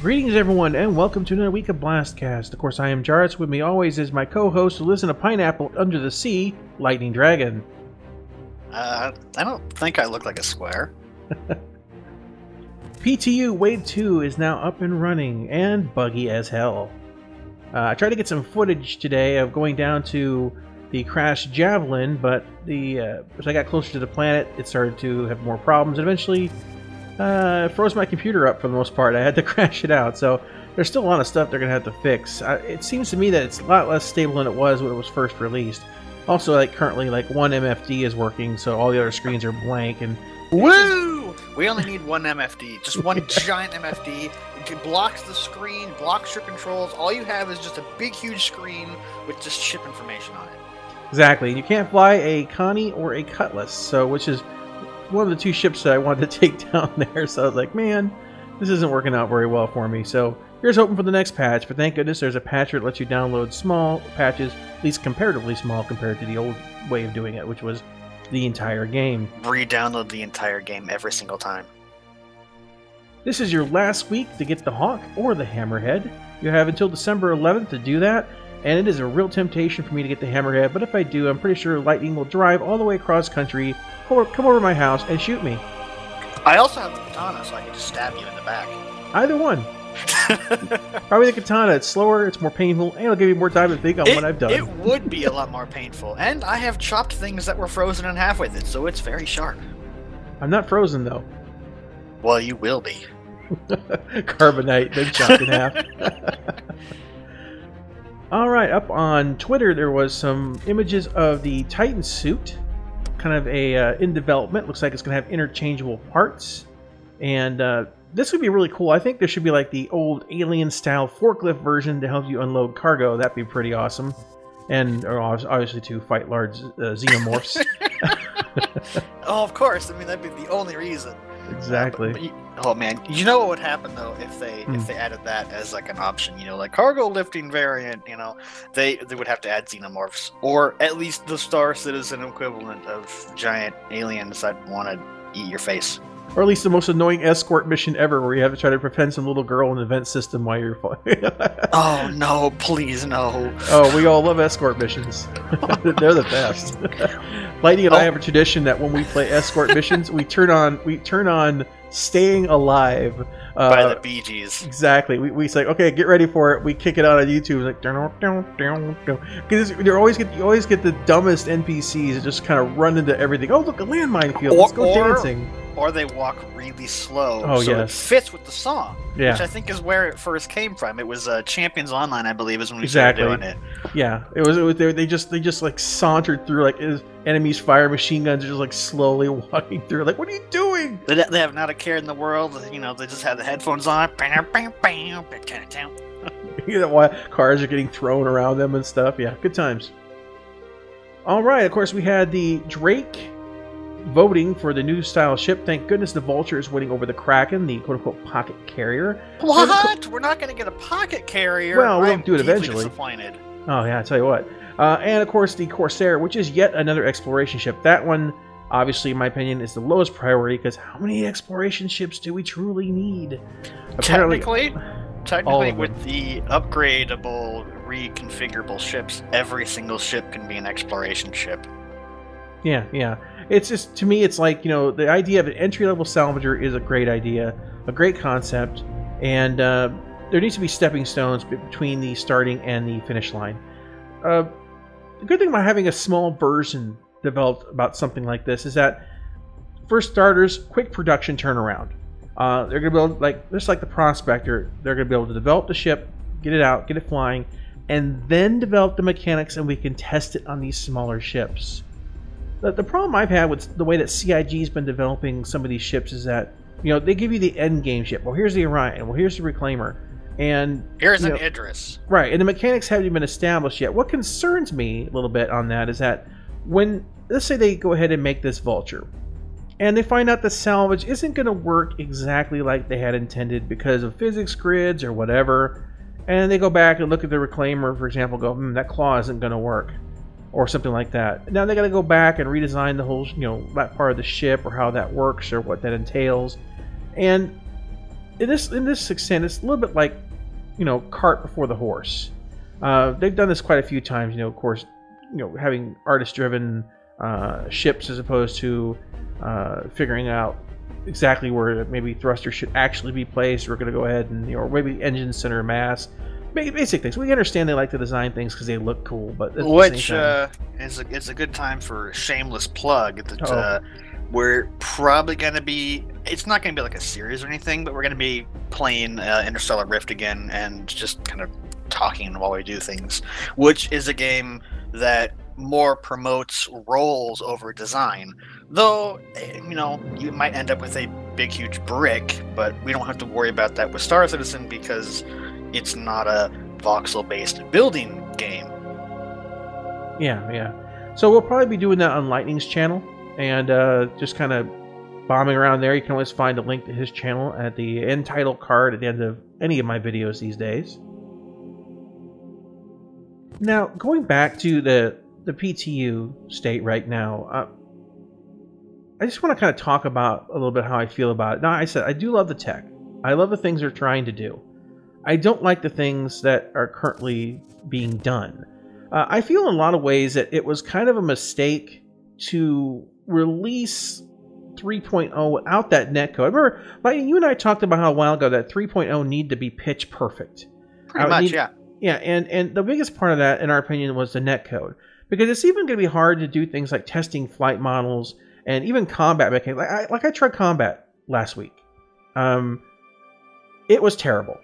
Greetings everyone, and welcome to another week of BlastCast. Of course, I am Jarvis. With me always is my co-host who lives in a pineapple under the sea, Lightning Dragon. I don't think I look like a square. PTU Wave 2 is now up and running, and buggy as hell. I tried to get some footage today of going down to the crashed Javelin, but as I got closer to the planet, it started to have more problems, and eventually froze my computer up for the most part. I had to crash it out, so there's still a lot of stuff they're going to have to fix. It seems to me that it's a lot less stable than it was when it was first released. Also, currently, one MFD is working, so all the other screens are blank, and woo! We only need one MFD, just one giant MFD. It blocks the screen, blocks your controls. All you have is just a big, huge screen with just ship information on it. Exactly. You can't fly a Connie or a Cutlass, which is one of the two ships that I wanted to take down there. So I was like, man, this isn't working out very well for me. So here's hoping for the next patch. But thank goodness there's a patch that lets you download small patches, at least comparatively small compared to the old way of doing it, which was the entire game. Re-download the entire game every single time. This is your last week to get the Hawk or the Hammerhead. You have until December 11th to do that. And it is a real temptation for me to get the Hammerhead, but if I do, I'm pretty sure Lightning will drive all the way across country, come over to my house, and shoot me. I also have the katana, so I can just stab you in the back. Either one. Probably the katana. It's slower, it's more painful, and it'll give you more time to think on what I've done. It would be a lot more painful, and I have chopped things that were frozen in half with it, so it's very sharp. I'm not frozen, though. Well, you will be. Carbonite, then chopped in half. Alright, up on Twitter there was some images of the Titan suit, kind of in development. Looks like it's going to have interchangeable parts, and this would be really cool. I think there should be the old alien-style forklift version to help you unload cargo. That'd be pretty awesome, and obviously to fight large xenomorphs. Oh, of course. I mean, that'd be the only reason. Exactly. Oh man, you know what would happen though if they added that as an option? Cargo lifting variant. They would have to add xenomorphs, or at least the Star Citizen equivalent of giant aliens that want to eat your face. Or at least the most annoying escort mission ever, where you have to try to prevent some little girl in the vent system while you're flying. Oh no! Please no! Oh, we all love escort missions. They're the best. Lightning and I have a tradition that when we play escort missions, we turn on "Staying Alive" by the Bee Gees. Exactly. We say, okay, get ready for it. We kick it out on YouTube. Because you always get the dumbest NPCs that just kind of run into everything. Oh, look, a landmine field. Let's go dancing. Or they walk really slow, it fits with the song, which I think is where it first came from. It was Champions Online, I believe, is when we started doing it. Yeah, it was they just sauntered through as enemies fire machine guns, are just slowly walking through. What are you doing? They have not a care in the world. They just have the headphones on. Why cars are getting thrown around them and stuff. Yeah, good times. All right, of course we had the Drake voting for the new style ship. Thank goodness the Vulture is winning over the Kraken, the quote-unquote pocket carrier. What? We're not going to get a pocket carrier? Well, we'll do it eventually. Disappointed. Oh, yeah, I'll tell you what. And, of course, the Corsair, which is yet another exploration ship. That one, obviously, in my opinion, is the lowest priority, because how many exploration ships do we truly need? Technically, with the upgradable, reconfigurable ships, every single ship can be an exploration ship. Yeah. It's just, to me, it's the idea of an entry-level salvager is a great idea, a great concept, and there needs to be stepping stones between the starting and the finish line. The good thing about having a small version developed about something like this is that, for starters, quick production turnaround. They're going to be able, just like the Prospector, they're going to be able to develop the ship, get it out, get it flying, and then develop the mechanics, and we can test it on these smaller ships. The problem I've had with the way that CIG's been developing some of these ships is that, they give you the end game ship. Well, here's the Orion. Well, here's the Reclaimer. And here's an Idris. Right, and the mechanics haven't even been established yet. What concerns me a little bit on that is that when, let's say they go ahead and make this Vulture, and they find out the salvage isn't going to work exactly like they had intended because of physics grids or whatever, and they go back and look at the Reclaimer, for example, go, that claw isn't going to work. Or something like that. Now they got to go back and redesign the whole, that part of the ship, or how that works, or what that entails. And in this extent, it's a little bit like, cart before the horse. They've done this quite a few times. Of course, having artist-driven ships as opposed to figuring out exactly where maybe thrusters should actually be placed. We're going to go ahead and, or maybe engine center mass. Basic things. We understand they like to design things because they look cool, but which is a good time for a shameless plug that we're probably going to be. It's not going to be like a series or anything, but we're going to be playing Interstellar Rift again and just kind of talking while we do things, which is a game that more promotes roles over design. Though, you might end up with a big, huge brick, but we don't have to worry about that with Star Citizen because it's not a voxel-based building game. Yeah. So we'll probably be doing that on Lightning's channel, and just kind of bombing around there. You can always find a link to his channel at the end title card at the end of any of my videos these days. Now, going back to the PTU state right now, I just want to kind of talk about a little bit how I feel about it. Now, I said I do love the tech. I love the things they're trying to do. I don't like the things that are currently being done. I feel in a lot of ways that it was kind of a mistake to release 3.0 without that netcode. Remember, you and I talked about how a while ago that 3.0 needed to be pitch perfect. Pretty much, yeah. Yeah, and the biggest part of that, in our opinion, was the netcode. Because it's even going to be hard to do things like testing flight models and even combat mechanics. I tried combat last week. It was terrible.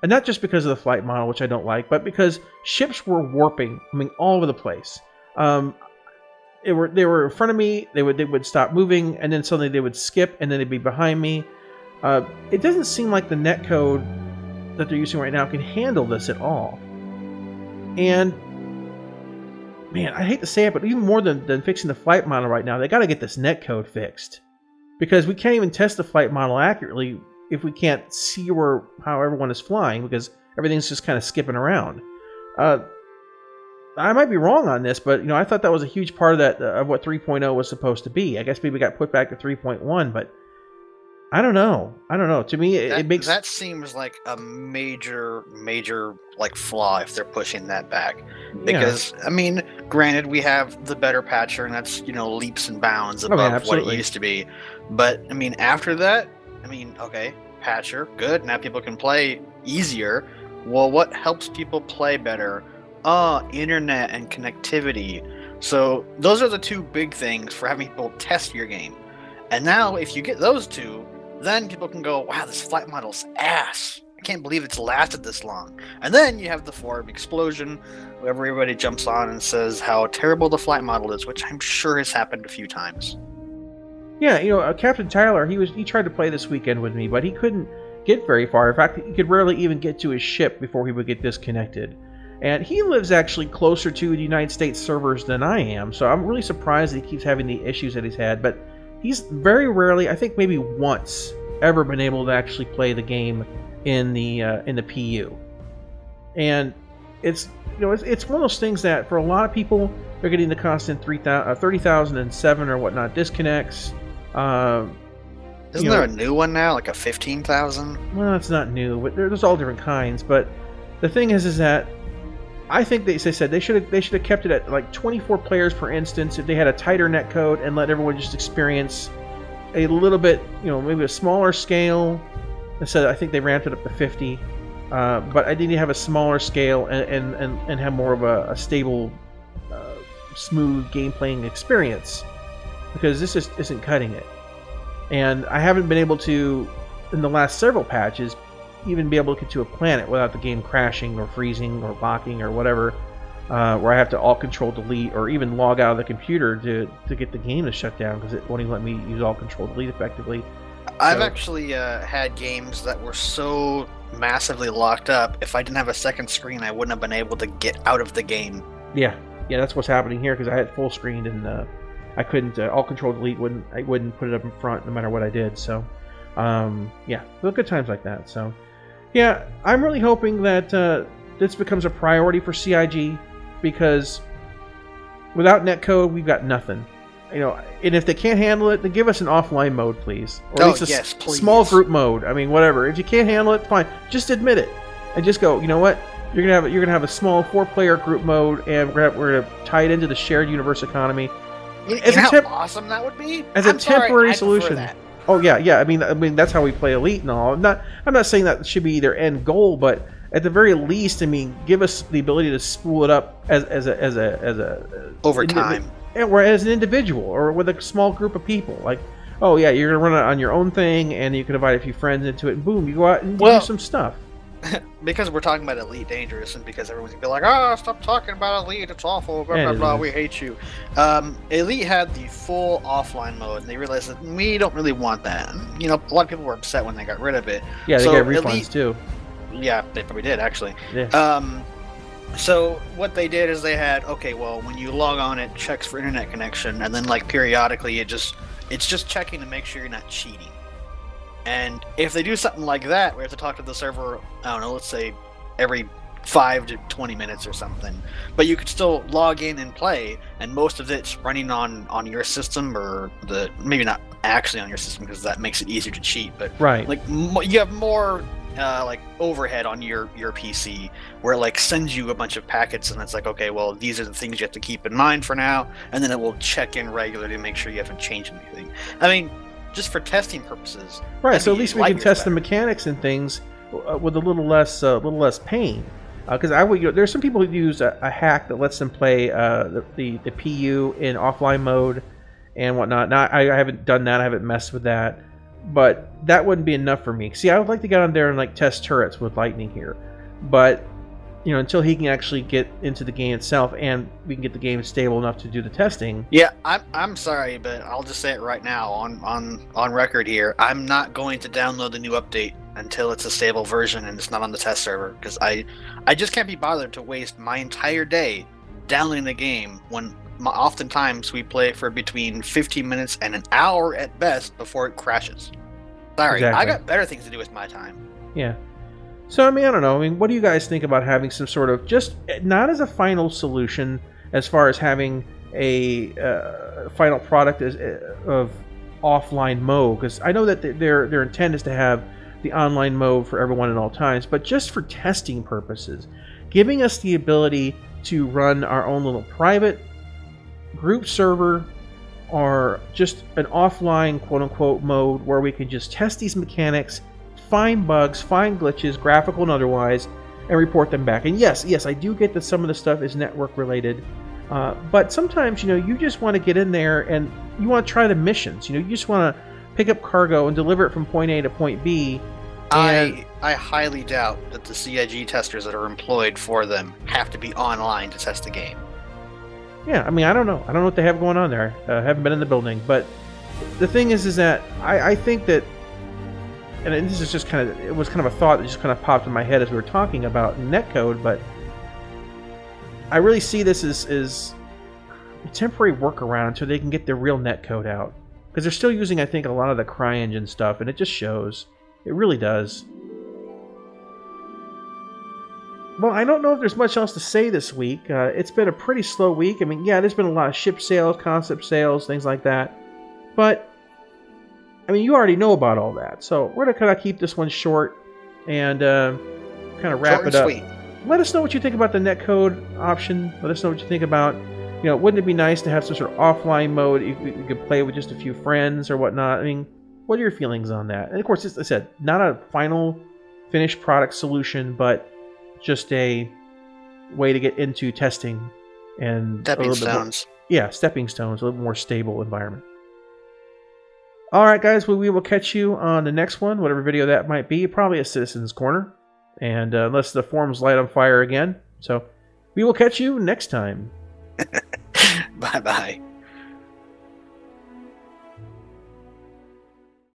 And not just because of the flight model, which I don't like, but because ships were warping, all over the place. They were in front of me, they would stop moving, and then suddenly they would skip, and then they'd be behind me. It doesn't seem like the netcode that they're using right now can handle this at all. And man, I hate to say it, but even more than fixing the flight model right now, they got to get this netcode fixed, because we can't even test the flight model accurately if we can't see how everyone is flying, because everything's just kind of skipping around. I might be wrong on this, but I thought that was a huge part of that of what 3.0 was supposed to be. I guess maybe it got put back to 3.1, but I don't know. To me, it makes that seems like a major like flaw if they're pushing that back. Because granted, we have the better patcher, and that's leaps and bounds above what it used to be. But after that, okay, patcher, good. Now people can play easier. Well, what helps people play better? Internet and connectivity. So those are the two big things for having people test your game. And now, if you get those two, then people can go, wow, this flight model's ass. I can't believe it's lasted this long. And then you have the forum explosion, where everybody jumps on and says how terrible the flight model is, which I'm sure has happened a few times. Yeah, Captain Tyler, he tried to play this weekend with me, but he couldn't get very far. In fact, he could rarely even get to his ship before he would get disconnected. And he lives actually closer to the United States servers than I am, so I'm really surprised that he keeps having the issues that he's had. But he's very rarely, I think maybe once, ever been able to actually play the game in the PU. And it's it's one of those things that for a lot of people, they're getting the constant 30,007 or whatnot disconnects. Isn't there a new one now, like a 15,000? Well, it's not new, but there's all different kinds. But the thing is that I think they said they should have kept it at like 24 players per instance if they had a tighter netcode and let everyone just experience a little bit, maybe a smaller scale. Instead, I think they ramped it up to 50. But I think you have a smaller scale and have more of a stable, smooth game playing experience, because this just isn't cutting it. And I haven't been able to, in the last several patches, even be able to get to a planet without the game crashing or freezing or locking or whatever, where I have to alt control delete or even log out of the computer to get the game to shut down, because it won't even let me use alt control delete effectively. I've actually had games that were so massively locked up, if I didn't have a second screen, I wouldn't have been able to get out of the game. Yeah, that's what's happening here, because I had full screen and I couldn't alt control delete. I wouldn't put it up in front no matter what I did. So yeah, there were good times like that. So yeah, I'm really hoping that this becomes a priority for CIG, because without netcode we've got nothing. and if they can't handle it, then give us an offline mode, please. Or at least a small group mode. I mean, whatever. If you can't handle it, fine. Just admit it and just go. You know what? You're gonna have a small 4-player group mode, and we're gonna tie it into the shared universe economy. You know how awesome that would be? As a temporary solution. Oh yeah. I mean that's how we play Elite and all. I'm not saying that should be their end goal, but at the very least, I mean, give us the ability to spool it up as a over time. Or as an individual, or with a small group of people. Like, oh yeah, you're gonna run it on your own thing, and you can invite a few friends into it, and boom, you go out and do some stuff. Because we're talking about Elite Dangerous, and because everyone's gonna be like, "Oh, stop talking about Elite, it's awful, blah blah blah, we hate you." Elite had the full offline mode, and they realized that we don't really want that. And, a lot of people were upset when they got rid of it. Yeah, they got refunds too. Yeah, they probably did actually. Yeah. So what they did is they had, okay, well, when you log on, it checks for internet connection, and then periodically it's just checking to make sure you're not cheating. And if they do something like that, we have to talk to the server, I don't know, let's say every 5 to 20 minutes or something. But you could still log in and play, and most of it's running on your system, or maybe not actually on your system because that makes it easier to cheat. But right, you have more overhead on your PC, where it sends you a bunch of packets, and it's like, okay, well, these are the things you have to keep in mind for now, and then it will check in regularly to make sure you haven't changed anything. I mean, just for testing purposes. Right. So at least we can test the mechanics and things with a little less pain. Because there's some people who use a hack that lets them play the PU in offline mode and whatnot. Now I haven't done that. I haven't messed with that. But that wouldn't be enough for me. See, I would like to get on there and test turrets with Lightning here, but until he can actually get into the game itself and we can get the game stable enough to do the testing. Yeah, I'm sorry, but I'll just say it right now on record here. I'm not going to download the new update until it's a stable version and it's not on the test server, because I just can't be bothered to waste my entire day downloading the game when oftentimes we play for between 15 minutes and an hour at best before it crashes. Sorry, exactly. I got better things to do with my time. Yeah. So, I don't know. What do you guys think about having some sort of, just not as a final solution as far as having a final product of offline mode? Because I know that their intent is to have the online mode for everyone at all times, but just for testing purposes, giving us the ability to run our own little private group server, or just an offline quote-unquote mode where we can just test these mechanics, find bugs, find glitches, graphical and otherwise, and report them back. And yes, I do get that some of the stuff is network related, but sometimes you just want to get in there and you want to try the missions. You just want to pick up cargo and deliver it from point A to point B. I highly doubt that the CIG testers that are employed for them have to be online to test the game. Yeah, I don't know. I don't know what they have going on there. I haven't been in the building, but the thing is that I think that, and this is just it was kind of a thought that just kind of popped in my head as we were talking about netcode, but I really see this as a temporary workaround until they can get the real netcode out. Because they're still using, I think, a lot of the CryEngine stuff, and it just shows. It really does. Well, I don't know if there's much else to say this week. It's been a pretty slow week. Yeah, there's been a lot of ship sales, concept sales, things like that. But, you already know about all that. So we're going to kind of keep this one short and kind of wrap it up. Sweet. Let us know what you think about the netcode option. Let us know what you think about, wouldn't it be nice to have some sort of offline mode you could play with just a few friends or whatnot? What are your feelings on that? And of course, as I said, not a final finished product solution, but just a way to get into testing and stepping stones. Stepping stones, a little more stable environment. All right, guys, we will catch you on the next one, whatever video that might be, probably a Citizen's Corner, and unless the forums light on fire again. So we will catch you next time. Bye-bye.